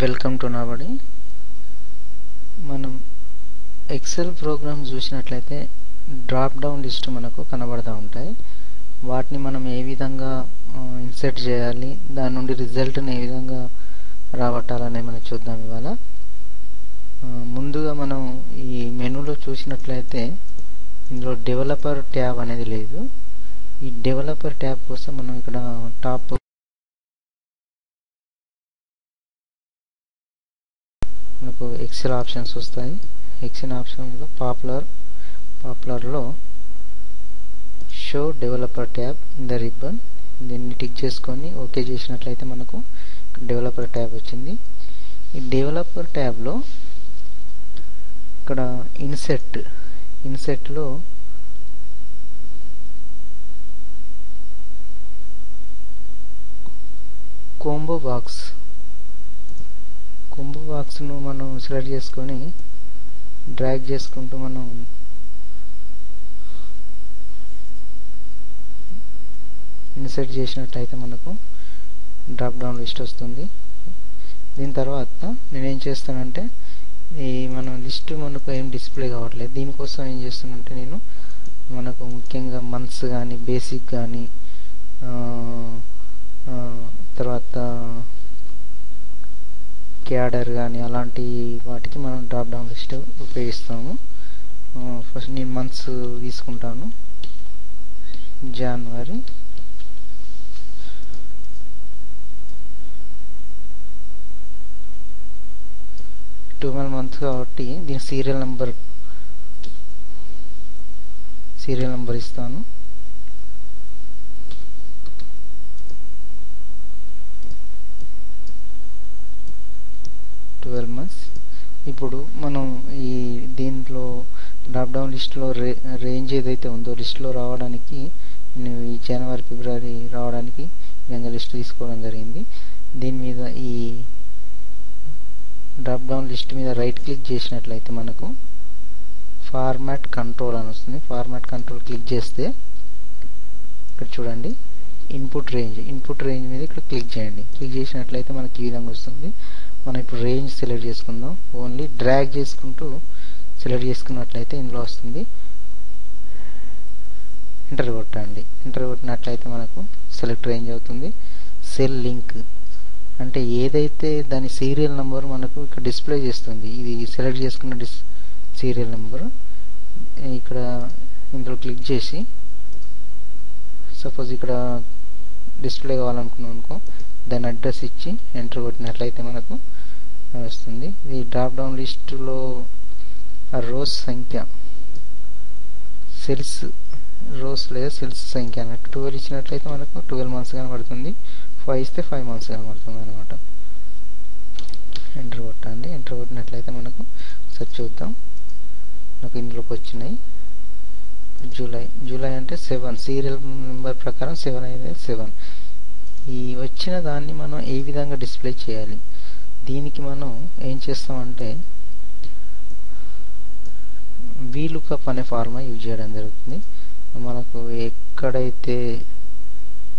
Welcome to నాబడి. మనం Excel program చూసినట్లయితే డ్రాప్ డౌన్ లిస్ట్ మనకు కనబడుతూ ఉంటాయి. వాటిని మనం ఏ విధంగా ఇన్సర్ట్ చేయాలి, దాని నుండి రిజల్ట్ని ఏ విధంగా రాబట్టాలనే మనం చూద్దాం ఇవాళ. ముందుగా మనం ఈ మెనూలో చూసినట్లయితే ఇందులో డెవలపర్ ట్యాబ్ అనేది లేదు. ఈ డెవలపర్ ట్యాబ్ కోసం మనం ఇక్కడ టాప్ మనకు ఎక్సెల్ ఆప్షన్స్ వస్తాయి. ఎక్సెల్ ఆప్షన్లో పాపులర్లో show developer tab in the ribbon, దీన్ని టిక్ చేసుకొని ఓకే చేసినట్లయితే మనకు డెవలపర్ ట్యాబ్ వచ్చింది. ఈ డెవలపర్ ట్యాబ్లో ఇక్కడ ఇన్సెట్లో కోంబో బాక్స్ను మనం సెలెక్ట్ చేసుకొని డ్రాగ్ చేసుకుంటూ మనం ఇన్సర్ట్ చేసినట్లయితే మనకు డ్రాప్ డౌన్ లిస్ట్ వస్తుంది. దీని తర్వాత నేనేం చేస్తానంటే మన లిస్ట్ మనకు ఏం డిస్ప్లే కావట్లేదు. దీనికోసం ఏం చేస్తానంటే నేను మనకు ముఖ్యంగా మంత్స్ కానీ బేసిక్ కానీ తర్వాత క్యాడర్ కానీ అలాంటి వాటికి మనం డ్రాప్ డౌన్ లిస్ట్ ఉపయోగిస్తాము. ఫస్ట్ నేను మంత్స్ తీసుకుంటాను, జనవరి. మంత్స్ కాబట్టి దీని సీరియల్ నెంబర్ ఇస్తాను. months. ఇప్పుడు మనం దీంట్లో డ్రాప్ డౌన్ లిస్ట్లో రేంజ్ ఏదైతే ఉందో లిస్ట్లో రావడానికి నేను ఈ జనవరి ఫిబ్రవరి రావడానికి విధంగా లిస్ట్ తీసుకోవడం జరిగింది. దీని మీద ఈ డ్రాప్ డౌన్ లిస్ట్ మీద రైట్ క్లిక్ చేసినట్లయితే మనకు ఫార్మాట్ కంట్రోల్ అని వస్తుంది. ఫార్మాట్ కంట్రోల్ క్లిక్ చేస్తే ఇక్కడ చూడండి ఇన్పుట్ రేంజ్ మీద ఇక్కడ క్లిక్ చేయండి. క్లిక్ చేసినట్లయితే మనకి ఈ విధంగా వస్తుంది. మనం ఇప్పుడు రేంజ్ సెలెక్ట్ చేసుకుందాం. ఓన్లీ డ్రాగ్ చేసుకుంటూ సెలెక్ట్ చేసుకున్నట్లయితే ఇందులో వస్తుంది. ఎంటర్ కొట్టండి. ఎంటర్ కొట్టినట్లయితే మనకు సెలెక్ట్ రేంజ్ అవుతుంది. సెల్ లింక్ అంటే ఏదైతే దాని సీరియల్ నెంబర్ మనకు ఇక్కడ డిస్ప్లే చేస్తుంది. ఇది సెలెక్ట్ చేసుకున్న సీరియల్ నెంబర్ ఇక్కడ ఇందులో క్లిక్ చేసి సపోజ్ ఇక్కడ డిస్ప్లే కావాలనుకున్నాం అనుకో, దాని అడ్రస్ ఇచ్చి ఎంటర్ కొట్టినట్లయితే మనకు వస్తుంది. ఈ డ్రాప్ డౌన్ లిస్టులో రోస్ సంఖ్య రోస్ లేదా సెల్స్ సంఖ్య అన్నట్టు 12 ఇచ్చినట్లయితే మనకు 12 months కనబడుతుంది. 5 ఇస్తే 5 months కనబడుతుంది అనమాట. ఎంటర్ కొట్టండి. ఎంటర్ కొట్టినట్లయితే మనకు సెర్చ్ చూద్దాం. నాకు ఇందులోకి వచ్చినాయి. జూలై అంటే 7, సీరియల్ నెంబర్ ప్రకారం 7 అయితే 7. ఈ వచ్చిన దాన్ని మనం ఏ విధంగా డిస్ప్లే చేయాలి, దీనికి మనం ఏం చేస్తామంటే వీలుకప్ అనే ఫార్ములా యూజ్ చేయడం జరుగుతుంది. మనకు ఎక్కడైతే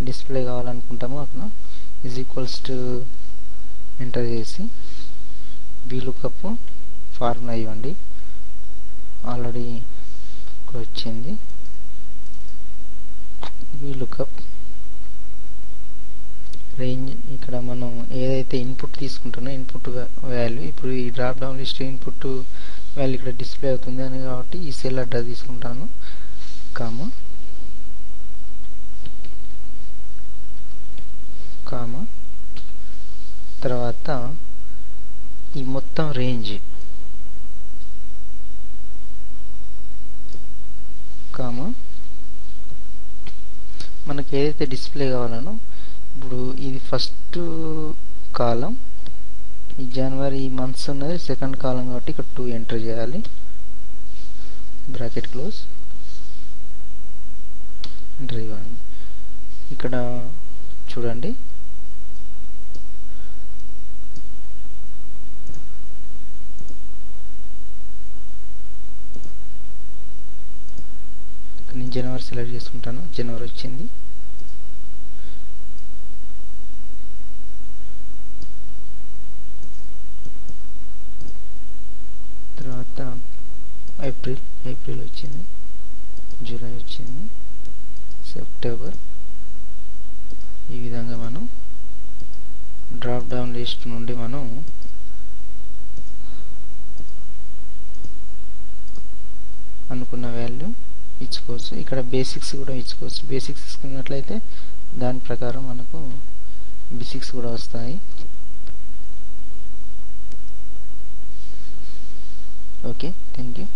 డిస్ప్లే కావాలనుకుంటామో అక్కడ = ఎంటర్ చేసి వీలుకప్ ఫార్ములా ఇవ్వండి. ఆల్రెడీ వచ్చింది వీలుకప్ రేంజ్. ఇక్కడ మనం ఏదైతే ఇన్పుట్ తీసుకుంటున్నా ఇన్పుట్ వాల్యూ ఇప్పుడు ఈ drop down list input value ఇక్కడ డిస్ప్లే అవుతుంది అని కాబట్టి ఈ సెల్ అడ్రస్ తీసుకుంటాను, కామా తర్వాత ఈ మొత్తం రేంజ్ మనకి ఏదైతే డిస్ప్లే కావాలనో ఇప్పుడు ఇది ఫస్ట్ కాలం, ఈ జనవరి మంత్స్ ఉన్నది సెకండ్ కాలం కాబట్టి ఇక్కడ 2 ఎంటర్ చేయాలి, బ్రాకెట్ క్లోజ్, ఎంటర్ ఇవ్వండి. ఇక్కడ చూడండి నేను జనవరి సెలెక్ట్ చేసుకుంటాను. జనవరి వచ్చింది. ఏప్రిల్ వచ్చింది, జూలై వచ్చింది, సెప్టెంబర్. ఈ విధంగా మనం డ్రాప్ డౌన్ లిస్ట్ నుండి మనం అనుకున్న వాల్యూ ఇచ్చుకోవచ్చు. ఇక్కడ బేసిక్స్ కూడా ఇచ్చుకోవచ్చు. బేసిక్స్ ఇచ్చుకున్నట్లయితే దాని ప్రకారం మనకు బేసిక్స్ కూడా వస్తాయి. Okay, thank you.